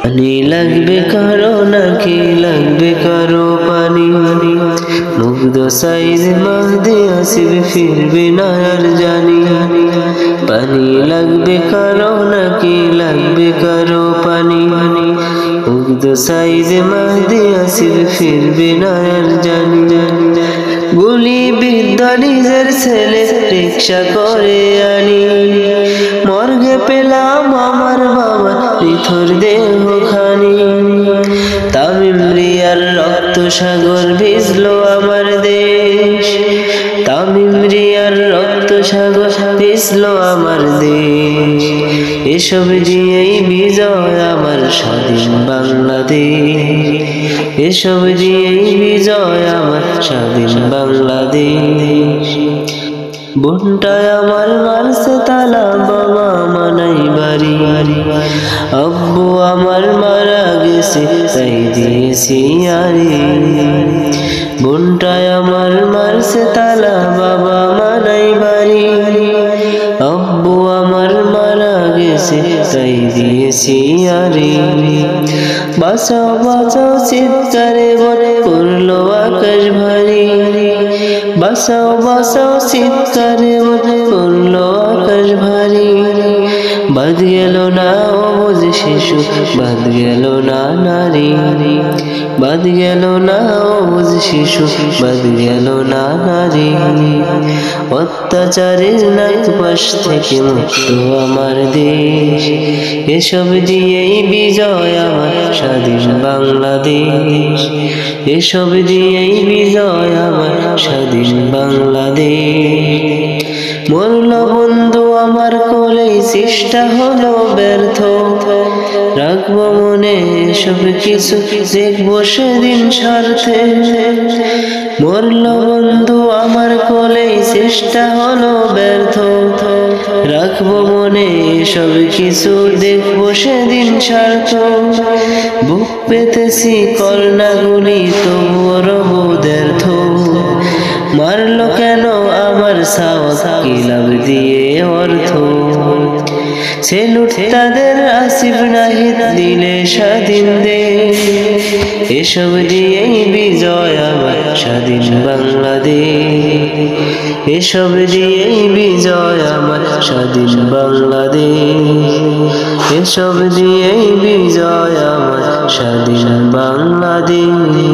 পানি লাগবে কারো নাকি লাগবে কারো পানি মুগ্ধ সাইদ মাহদি আসিবে ফিরবে না আর জানি পানি লাগবে কারো নাকি লাগবে কারো পানি মুগ্ধ সাইদ মাহদি আসিবে ফিরবে না আর জানি গুলি বিদ্ধ নিজের ছেলে রিক্সা করে আনি মর্গে পেলাম আমার বাবা নিথর দেহ খানি তামিম রিয়ার রক্ত সাগর ভিজলো আমার দেশ তামিম রিয়ার রক্ত সাগর ভিজলো আমার দেশ এসব দিয়েই বিজয় আমার স্বাধীন বাংলাদেশ এসব দিয়েই বিজয় আমার স্বাধীন বাংলাদেশ বোনটায় আমার মারছে তালা বাবা মানাই বাড়ি আব্বু আমার মারা গেছে তাই দিয়েছি আরে বোনটায় আমার মারছে তালা বাবা মানাই বাড়ি আব্বু আমার মারা গেছে তাই দিয়েছি আরে বাঁচাও বাঁচাও চিৎকারে বলে করলো আকাশ ভারী বাঁচাও বাঁচাও চিৎকারে বলে করলো আকাশ ভারী বাদ গেল না অবুঝ শিশু বাদ গেল না নারী বাদ গেল না অবুঝ শিশু বাদ গেল না নারী অত্যাচারের নাক পাশ থেকে মুক্ত আমার দেশ এসব দিয়েই বিজয় আমার স্বাধীন বাংলাদেশ এসব দিয়েই বিজয় আমার স্বাধীন বাংলাদেশ মরল বন্ধু আমার কোলে চেষ্টা হলো ব্যর্থ রাখবো মনে সব কিছু দেখবো সেদিন স্বার্থে মরল বন্ধু আমার কোলে চেষ্টা হলো ব্যর্থ রাখবো মনে সব কিছু দেখবো সেদিন স্বার্থ বুক পেতেছি কর্ণাগুলি তবুও রব ব্যর্থ মারলো কেন আমার সাহস কি লাভ দিয়ে অর্থ সেলুট তাদের আসিফ নাহিদ দিলে স্বাধীন দেশ এসব দিয়েই বিজয় আমার স্বাধীন বাংলাদেশ এসব দিয়েই বিজয় আমার স্বাধীন বাংলাদেশ এসব দিয়েই বিজয় আমার স্বাধীন বাংলাদেশ।